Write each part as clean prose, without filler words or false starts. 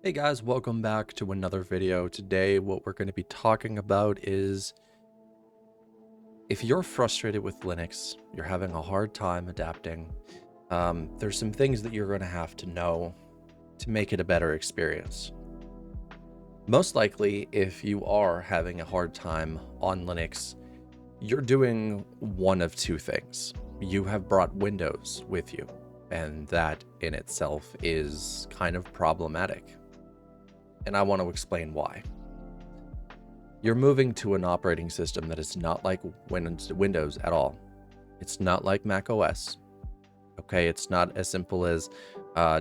Hey guys, welcome back to another video. Today what we're going to be talking about is if you're frustrated with Linux, you're having a hard time adapting, there's some things that you're going to have to know to make it a better experience. Most likely, if you are having a hard time on Linux, you're doing one of two things. You have brought Windows with you, and that in itself is kind of problematic. And I want to explain why. You're moving to an operating system that is not like Windows at all. It's not like Mac OS. Okay, it's not as simple as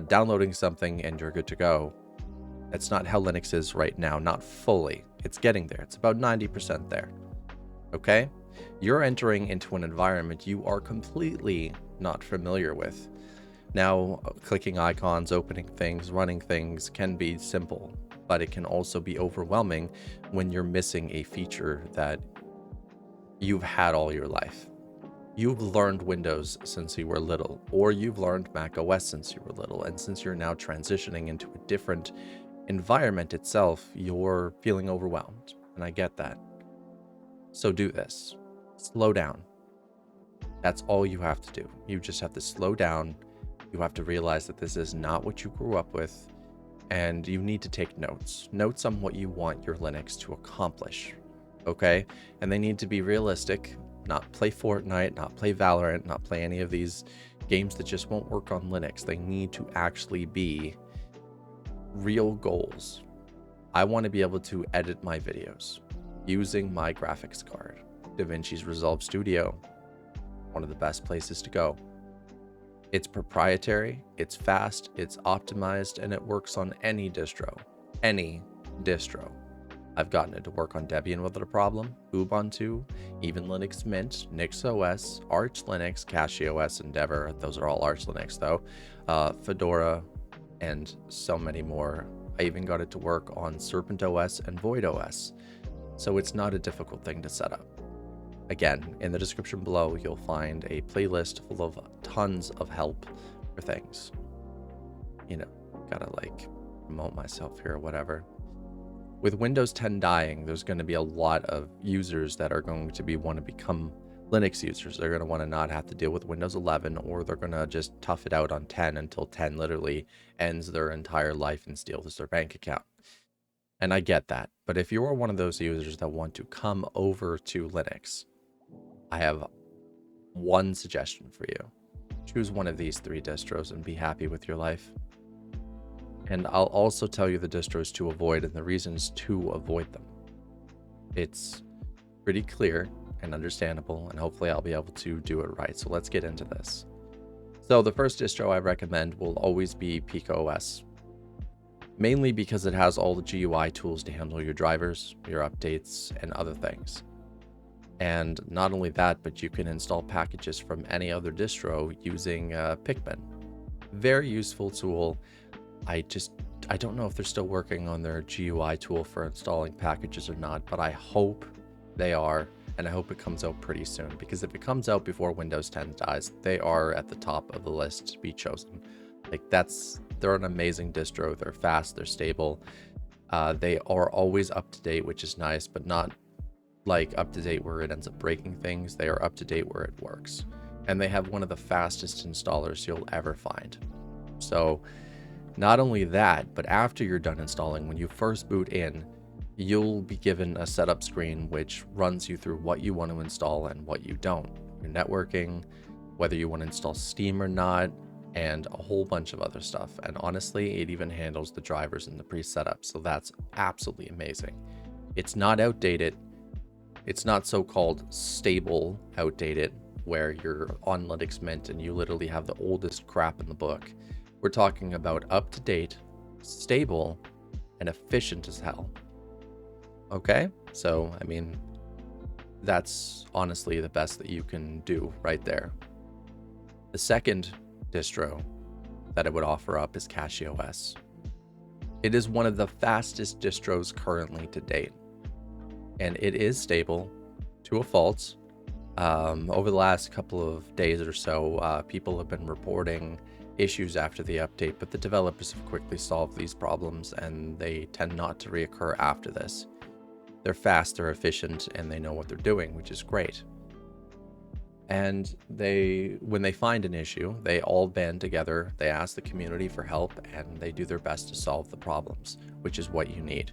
downloading something and you're good to go. That's not how Linux is right now, not fully. It's getting there. It's about 90% there. Okay? You're entering into an environment you are completely not familiar with. Now, clicking icons, opening things, running things can be simple, but it can also be overwhelming when you're missing a feature that you've had all your life. You've learned Windows since you were little, or you've learned Mac OS since you were little, and since you're now transitioning into a different environment itself, you're feeling overwhelmed, and I get that. So do this. Slow down. That's all you have to do. You just have to slow down. You have to realize that this is not what you grew up with, and you need to take notes. Notes on what you want your Linux to accomplish, okay? And they need to be realistic, not play Fortnite, not play Valorant, not play any of these games that just won't work on Linux. They need to actually be real goals. I want to be able to edit my videos using my graphics card. DaVinci's Resolve Studio, one of the best places to go. It's proprietary, it's fast, it's optimized, and it works on any distro. Any distro. I've gotten it to work on Debian without a problem, Ubuntu, even Linux Mint, NixOS, Arch Linux, CachyOS, Endeavor. Those are all Arch Linux though. Fedora, and so many more. I even got it to work on Serpent OS and Void OS. So it's not a difficult thing to set up. Again, in the description below, you'll find a playlist full of tons of help for things. You know, gotta like promote myself here or whatever. With Windows 10 dying, there's going to be a lot of users that are going to want to become Linux users. They're going to want to not have to deal with Windows 11, or they're going to just tough it out on 10 until 10 literally ends their entire life and steals their bank account. And I get that. But if you are one of those users that want to come over to Linux, I have one suggestion for you. Choose one of these three distros and be happy with your life. And I'll also tell you the distros to avoid and the reasons to avoid them. It's pretty clear and understandable, and hopefully I'll be able to do it right. So let's get into this. So the first distro I recommend will always be PicoOS, mainly because it has all the GUI tools to handle your drivers, your updates, and other things. And not only that, but you can install packages from any other distro using Picman. Very useful tool. I don't know if they're still working on their GUI tool for installing packages or not, but I hope they are, and I hope it comes out pretty soon, because if it comes out before Windows 10 dies, they are at the top of the list to be chosen. Like they're an amazing distro. They're fast, they're stable. They are always up to date, which is nice, but not like up to date where it ends up breaking things. They are up to date where it works, and they have one of the fastest installers you'll ever find. So not only that, but after you're done installing, when you first boot in, you'll be given a setup screen which runs you through what you want to install and what you don't, your networking, whether you want to install Steam or not, and a whole bunch of other stuff. And honestly, it even handles the drivers and the pre-setup, so that's absolutely amazing. It's not outdated. It's not so-called stable outdated, where you're on Linux Mint and you literally have the oldest crap in the book. We're talking about up-to-date, stable, and efficient as hell. Okay? So, I mean, that's honestly the best that you can do right there. The second distro that I would offer up is CachyOS. It is one of the fastest distros currently to date, and it is stable to a fault. Over the last couple of days or so, people have been reporting issues after the update, but the developers have quickly solved these problems and they tend not to reoccur after this. They're fast, they're efficient, and they know what they're doing, which is great. And when they find an issue, they all band together, they ask the community for help, and they do their best to solve the problems, which is what you need.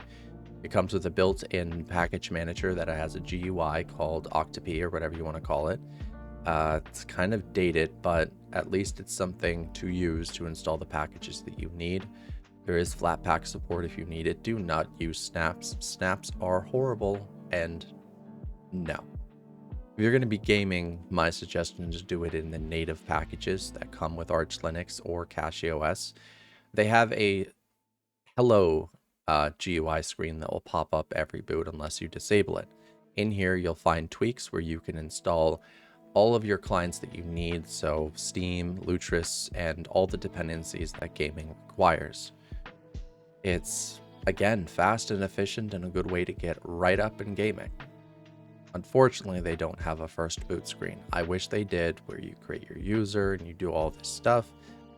It comes with a built-in package manager that has a GUI called Octopi, or whatever you want to call it. It's kind of dated, but at least it's something to use to install the packages that you need. There is Flatpak support if you need it. Do not use snaps. Snaps are horrible, and no. If you're going to be gaming, my suggestion is do it in the native packages that come with Arch Linux or CachyOS. They have a hello GUI screen that will pop up every boot unless you disable it. In here, you'll find tweaks where you can install all of your clients that you need, so Steam, Lutris, and all the dependencies that gaming requires. It's, again, fast and efficient and a good way to get right up in gaming. Unfortunately, they don't have a first boot screen. I wish they did, where you create your user and you do all this stuff.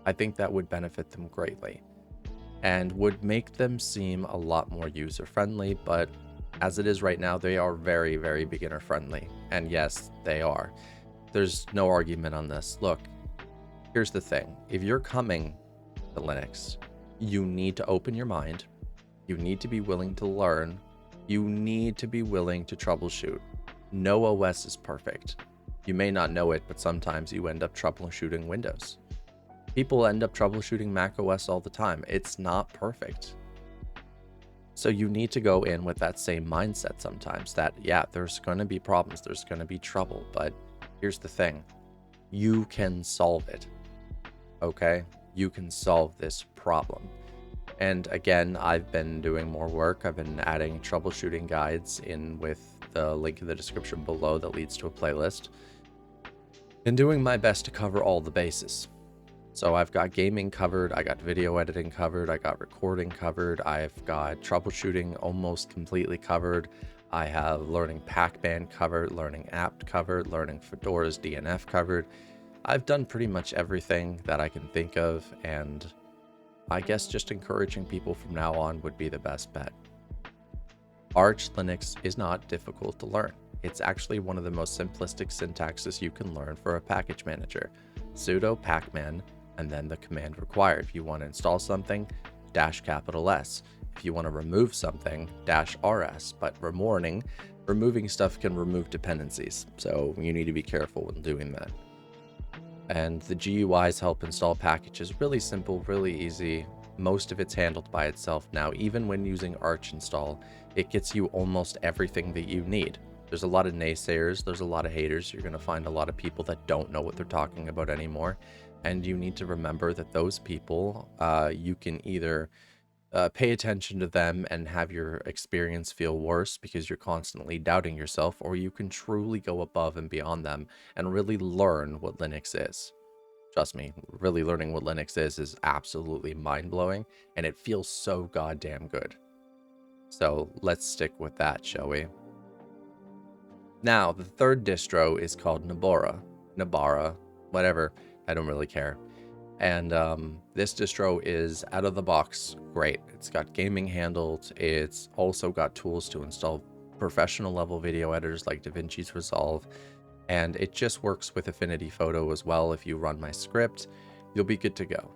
I think that would benefit them greatly and would make them seem a lot more user-friendly, but as it is right now, they are very, very beginner-friendly. And yes, they are. There's no argument on this. Look, here's the thing. If you're coming to Linux, you need to open your mind. You need to be willing to learn. You need to be willing to troubleshoot. No OS is perfect. You may not know it, but sometimes you end up troubleshooting Windows. People end up troubleshooting Mac OS all the time. It's not perfect. So you need to go in with that same mindset sometimes that, yeah, there's going to be problems, there's going to be trouble, but here's the thing. You can solve it. Okay? You can solve this problem. And again, I've been doing more work. I've been adding troubleshooting guides in with the link in the description below that leads to a playlist, and doing my best to cover all the bases. So I've got gaming covered, I got video editing covered, I got recording covered, I've got troubleshooting almost completely covered, I have learning Pacman covered, learning apt covered, learning Fedora's DNF covered. I've done pretty much everything that I can think of, and I guess just encouraging people from now on would be the best bet. Arch Linux is not difficult to learn. It's actually one of the most simplistic syntaxes you can learn for a package manager. Sudo pacman, and then the command required. If you want to install something, -S. If you want to remove something, -RS. But removing stuff can remove dependencies, so you need to be careful when doing that. And the GUIs help install packages. Really simple, really easy. Most of it's handled by itself now. Even when using Arch install, it gets you almost everything that you need. There's a lot of naysayers, there's a lot of haters. You're going to find a lot of people that don't know what they're talking about anymore. And you need to remember that those people, you can either pay attention to them and have your experience feel worse because you're constantly doubting yourself, or you can truly go above and beyond them and really learn what Linux is. Trust me, really learning what Linux is absolutely mind-blowing, and it feels so goddamn good. So let's stick with that, shall we? Now, the third distro is called Nabara, whatever, I don't really care. And this distro is out of the box great. It's got gaming handled. It's also got tools to install professional level video editors like DaVinci's Resolve. And it just works with Affinity Photo as well. If you run my script, you'll be good to go.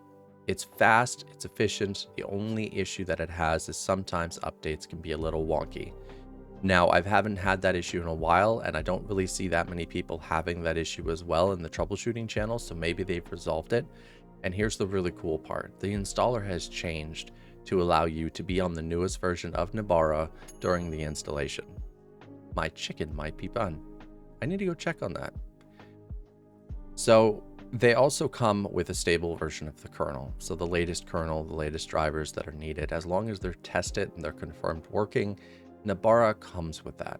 It's fast, it's efficient. The only issue that it has is sometimes updates can be a little wonky. Now, I haven't had that issue in a while, and I don't really see that many people having that issue as well in the troubleshooting channel, so maybe they've resolved it. And here's the really cool part. The installer has changed to allow you to be on the newest version of Nabara during the installation. My chicken might be done. I need to go check on that. So they also come with a stable version of the kernel. So the latest kernel, the latest drivers that are needed, as long as they're tested and they're confirmed working, Nabara comes with that.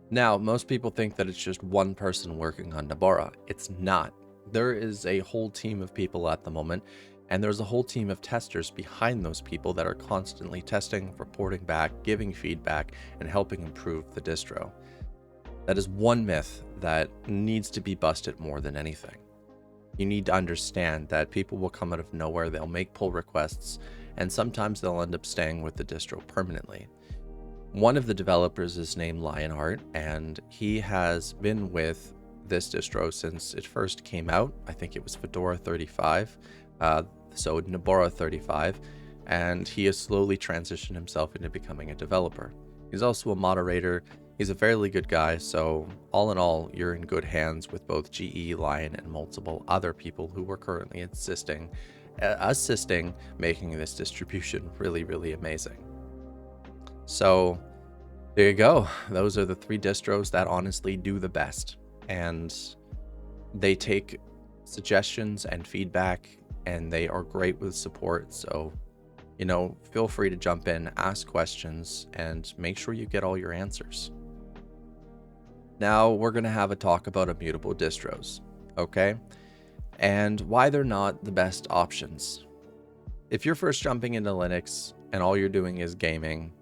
Now, most people think that it's just one person working on Nabara. It's not. There is a whole team of people at the moment, and there's a whole team of testers behind those people that are constantly testing, reporting back, giving feedback, and helping improve the distro. That is one myth that needs to be busted more than anything. You need to understand that people will come out of nowhere, they'll make pull requests, and sometimes they'll end up staying with the distro permanently. One of the developers is named Lionheart, and he has been with this distro since it first came out. I think it was Fedora 35, so Nabara 35, and he has slowly transitioned himself into becoming a developer. He's also a moderator. He's a fairly good guy, so all in all, you're in good hands with both GE, Lion, and multiple other people who are currently assisting making this distribution really, really amazing. So there you go. Those are the 3 distros that honestly do the best, and they take suggestions and feedback, and they are great with support. So, you know, feel free to jump in, ask questions, and make sure you get all your answers. Now we're going to have a talk about immutable distros, okay? And why they're not the best options. If you're first jumping into Linux and all you're doing is gaming,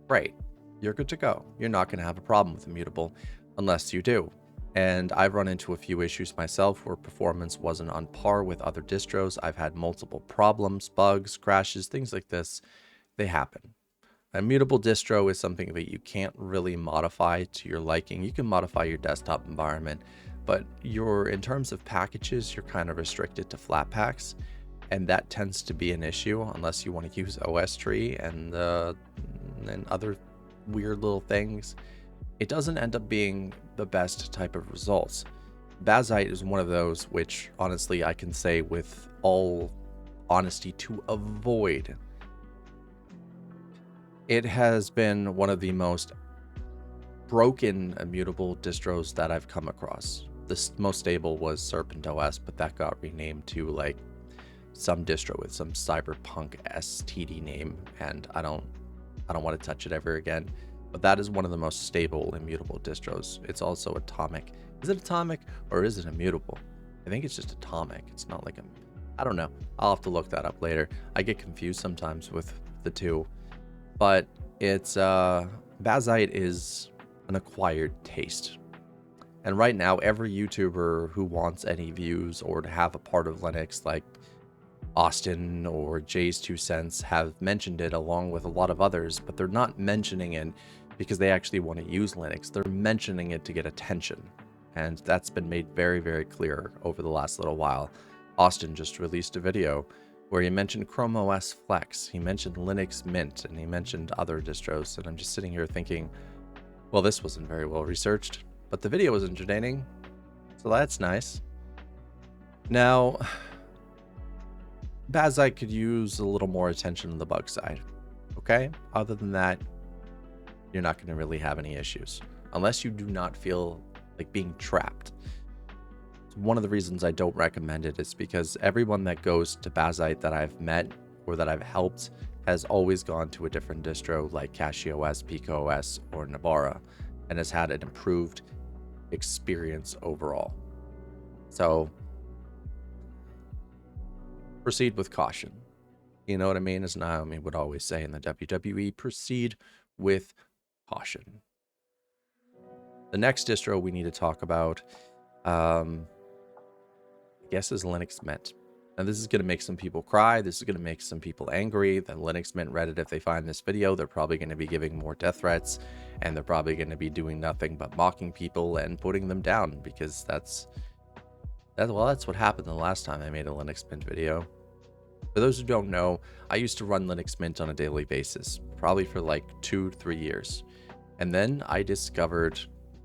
great, you're good to go. You're not going to have a problem with Immutable unless you do. And I've run into a few issues myself where performance wasn't on par with other distros. I've had multiple problems, bugs, crashes, things like this. They happen. A Immutable distro is something that you can't really modify to your liking. You can modify your desktop environment, but in terms of packages, you're kind of restricted to Flatpaks, and that tends to be an issue unless you want to use OS tree and other weird little things. It doesn't end up being the best type of results. Bazite is one of those which honestly I can say with all honesty to avoid. It has been one of the most broken immutable distros that I've come across. The most stable was CerpentOS, but that got renamed to like some distro with some cyberpunk STD name, and I don't want to touch it ever again. But that is one of the most stable immutable distros. It's also atomic. Is it atomic or is it immutable? I think it's just atomic. It's not like I don't know. I'll have to look that up later. I get confused sometimes with the two. But it's Bazite is an acquired taste. And right now, every YouTuber who wants any views or to have a part of Linux, like Austin or Jay's 2 cents, have mentioned it along with a lot of others, but they're not mentioning it because they actually want to use Linux. They're mentioning it to get attention. And that's been made very, very clear over the last little while. Austin just released a video where he mentioned Chrome OS Flex, he mentioned Linux Mint, and he mentioned other distros. And I'm just sitting here thinking, well, this wasn't very well researched, but the video was entertaining, so that's nice. Now, Bazite could use a little more attention on the bug side, okay? Other than that, you're not going to really have any issues, unless you do not feel like being trapped. One of the reasons I don't recommend it is because everyone that goes to Bazite that I've met or that I've helped has always gone to a different distro like CachyOS, PicoOS, or Nabara, and has had an improved experience overall. So proceed with caution. You know what I mean? As Naomi would always say in the WWE, proceed with caution. The next distro we need to talk about, I guess, is Linux Mint. And this is going to make some people cry. This is going to make some people angry. The Linux Mint Reddit, if they find this video, they're probably going to be giving more death threats, and they're probably going to be doing nothing but mocking people and putting them down, because that's what happened the last time I made a Linux Mint video. For those who don't know, I used to run Linux Mint on a daily basis, probably for like 2 to 3 years. And then I discovered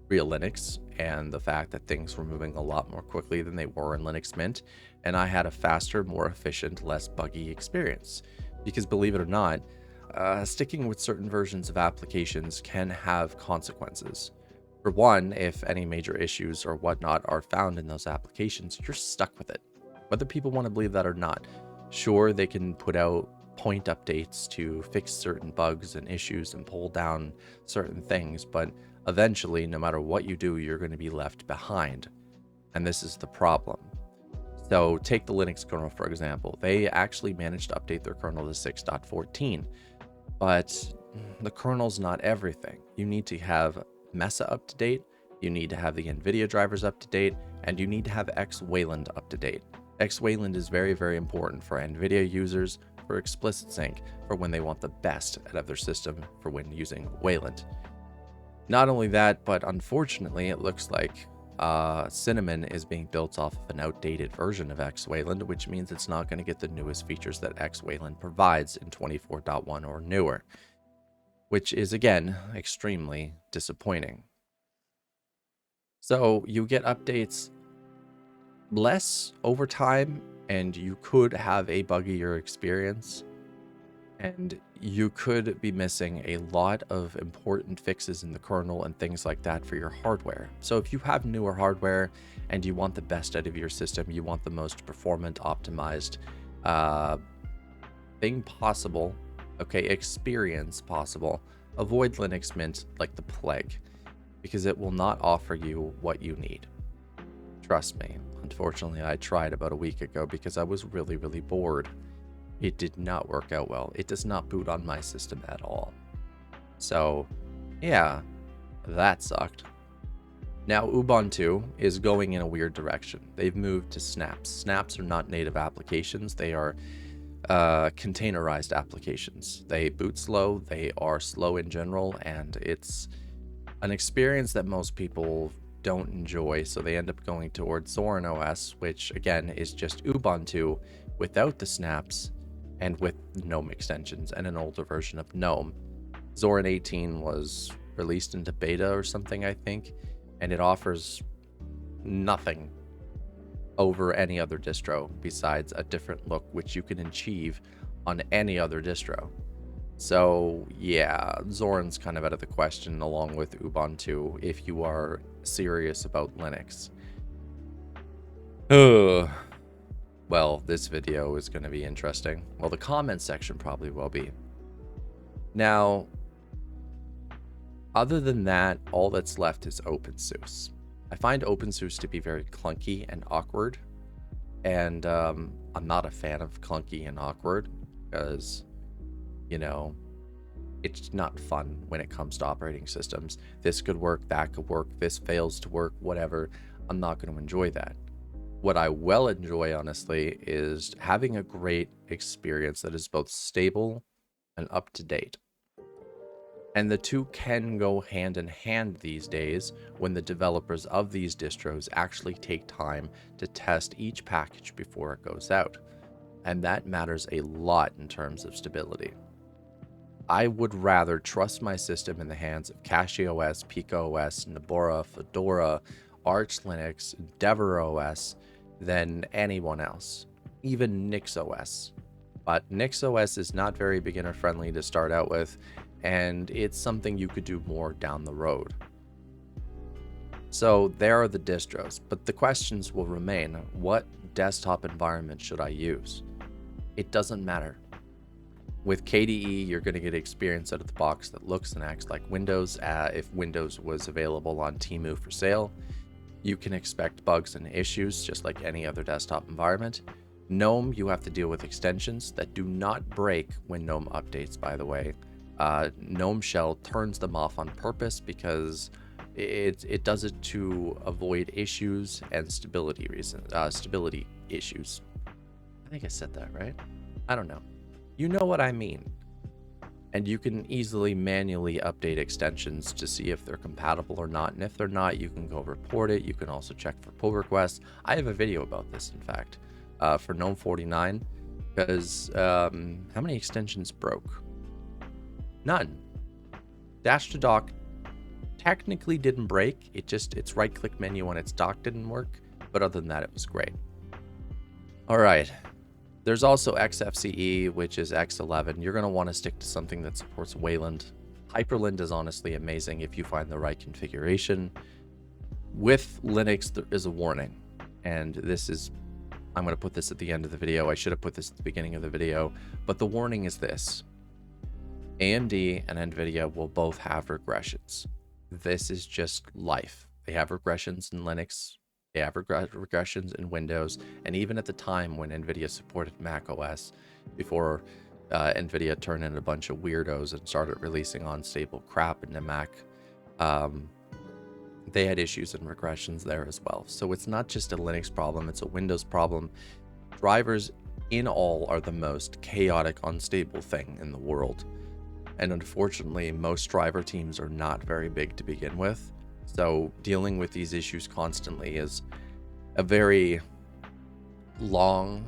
real Linux and the fact that things were moving a lot more quickly than they were in Linux Mint, and I had a faster, more efficient, less buggy experience. Because believe it or not, sticking with certain versions of applications can have consequences. For one, if any major issues or whatnot are found in those applications, you're stuck with it, whether people want to believe that or not. Sure, they can put out point updates to fix certain bugs and issues and pull down certain things, but eventually, no matter what you do, you're going to be left behind. And this is the problem. So take the Linux kernel, for example. They actually managed to update their kernel to 6.14, but the kernel's not everything. You need to have Mesa up to date, you need to have the NVIDIA drivers up to date, and you need to have X Wayland up to date. Wayland is very, very important for NVIDIA users, for explicit sync, for when they want the best out of their system for when using Wayland. Not only that, but unfortunately, it looks like Cinnamon is being built off of an outdated version of Wayland, which means it's not going to get the newest features that Wayland provides in 24.1 or newer, which is, again, extremely disappointing. So you get updates less over time, and you could have a buggier experience, and you could be missing a lot of important fixes in the kernel and things like that for your hardware. So if you have newer hardware and you want the best out of your system, you want the most performant, optimized thing possible, okay, experience possible, avoid Linux Mint like the plague, because it will not offer you what you need. Trust me. Unfortunately, I tried about a week ago because I was really, really bored. It did not work out well. It does not boot on my system at all. So, yeah, that sucked. Now, Ubuntu is going in a weird direction. They've moved to snaps. Snaps are not native applications. They are containerized applications. They boot slow. They are slow in general, and it's an experience that most people don't enjoy, so they end up going towards Zorin OS, which again is just Ubuntu without the snaps and with GNOME extensions and an older version of GNOME. Zorin 18 was released into beta or something, I think, and it offers nothing over any other distro besides a different look, which you can achieve on any other distro. So yeah, Zorin's kind of out of the question along with Ubuntu if you are serious about Linux. Well, this video is going to be interesting. Well, the comment section probably will be. Now, other than that, all that's left is OpenSUSE. I find OpenSUSE to be very clunky and awkward, and I'm not a fan of clunky and awkward because, you know, it's not fun when it comes to operating systems. This could work, that could work, this fails to work, whatever. I'm not going to enjoy that. What I will enjoy, honestly, is having a great experience that is both stable and up to date. And the two can go hand in hand these days when the developers of these distros actually take time to test each package before it goes out. And that matters a lot in terms of stability. I would rather trust my system in the hands of CachyOS, PicoOS, Nabara, Fedora, Arch Linux, EndeavourOS than anyone else, even NixOS. But NixOS is not very beginner friendly to start out with, and it's something you could do more down the road. So there are the distros, but the questions will remain. What desktop environment should I use? It doesn't matter. With KDE, you're going to get experience out of the box that looks and acts like Windows. If Windows was available on Temu for sale, you can expect bugs and issues just like any other desktop environment. GNOME, you have to deal with extensions that do not break when GNOME updates, by the way. GNOME Shell turns them off on purpose because it does it to avoid issues and stability issues. I think I said that right. I don't know. You know what I mean. And you can easily manually update extensions to see if they're compatible or not. And if they're not, you can go report it. You can also check for pull requests. I have a video about this, in fact, for GNOME 49, because how many extensions broke? None. Dash to dock technically didn't break. Its right click menu on its dock didn't work. But other than that, it was great. All right. There's also XFCE, which is X11. You're going to want to stick to something that supports Wayland. Hyprland is honestly amazing if you find the right configuration. With Linux, there is a warning. And I'm going to put this at the end of the video. I should have put this at the beginning of the video. But the warning is this. AMD and NVIDIA will both have regressions. This is just life. They have regressions in Linux. They have regressions in Windows, and even at the time when NVIDIA supported Mac OS, before NVIDIA turned into a bunch of weirdos and started releasing unstable crap into Mac, they had issues and regressions there as well. So it's not just a Linux problem, it's a Windows problem. Drivers in all are the most chaotic, unstable thing in the world. And unfortunately, most driver teams are not very big to begin with. So dealing with these issues constantly is a very long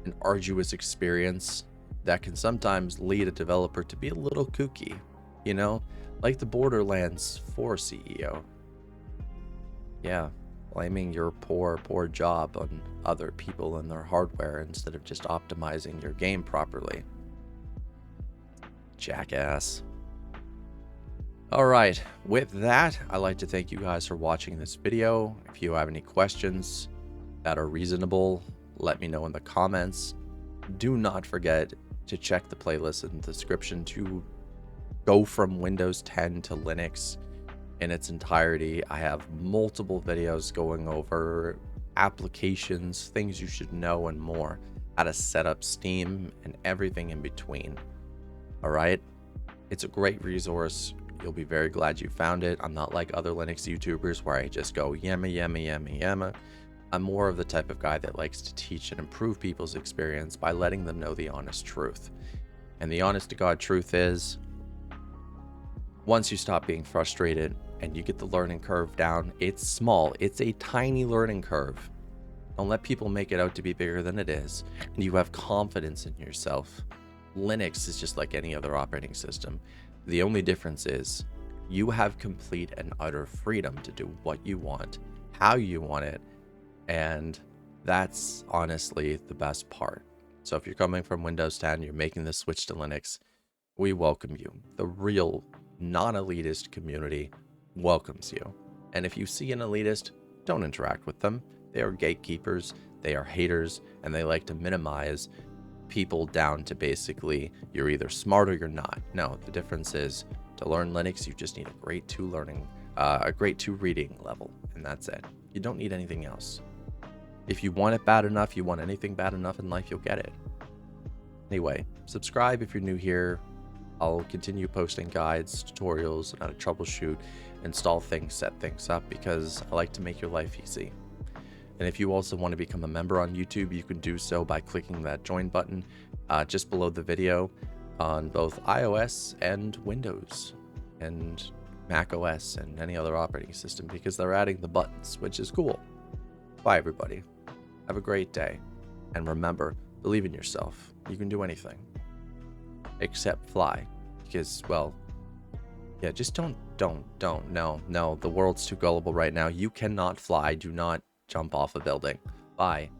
and arduous experience that can sometimes lead a developer to be a little kooky, you know, like the Borderlands 4 CEO. Yeah, blaming your poor job on other people and their hardware instead of just optimizing your game properly. Jackass. Alright, with that, I'd like to thank you guys for watching this video. If you have any questions that are reasonable, let me know in the comments. Do not forget to check the playlist in the description to go from Windows 10 to Linux in its entirety. I have multiple videos going over applications, things you should know, and more. How to set up Steam and everything in between. Alright? It's a great resource. You'll be very glad you found it. I'm not like other Linux YouTubers where I just go yamma. I'm more of the type of guy that likes to teach and improve people's experience by letting them know the honest truth. And the honest to God truth is, once you stop being frustrated and you get the learning curve down, it's small. It's a tiny learning curve. Don't let people make it out to be bigger than it is. And you have confidence in yourself. Linux is just like any other operating system. The only difference is you have complete and utter freedom to do what you want, how you want it, and that's honestly the best part. So if you're coming from Windows 10, you're making the switch to Linux, we welcome you. The real non-elitist community welcomes you. And if you see an elitist, don't interact with them. They are gatekeepers, they are haters, and they like to minimize people down to basically you're either smart or you're not. No, the difference is to learn Linux, you just need a grade 2 reading level, and that's it. You don't need anything else. If you want it bad enough, you want anything bad enough in life, you'll get it. Anyway, subscribe if you're new here. I'll continue posting guides, tutorials on how to troubleshoot, install things, set things up, because I like to make your life easy. And if you also want to become a member on YouTube, you can do so by clicking that join button just below the video on both iOS and Windows and Mac OS and any other operating system, because they're adding the buttons, which is cool. Bye, everybody. Have a great day. And remember, believe in yourself. You can do anything. Except fly. Because, well, yeah, just don't. No, the world's too gullible right now. You cannot fly. Do not jump off a building. Bye.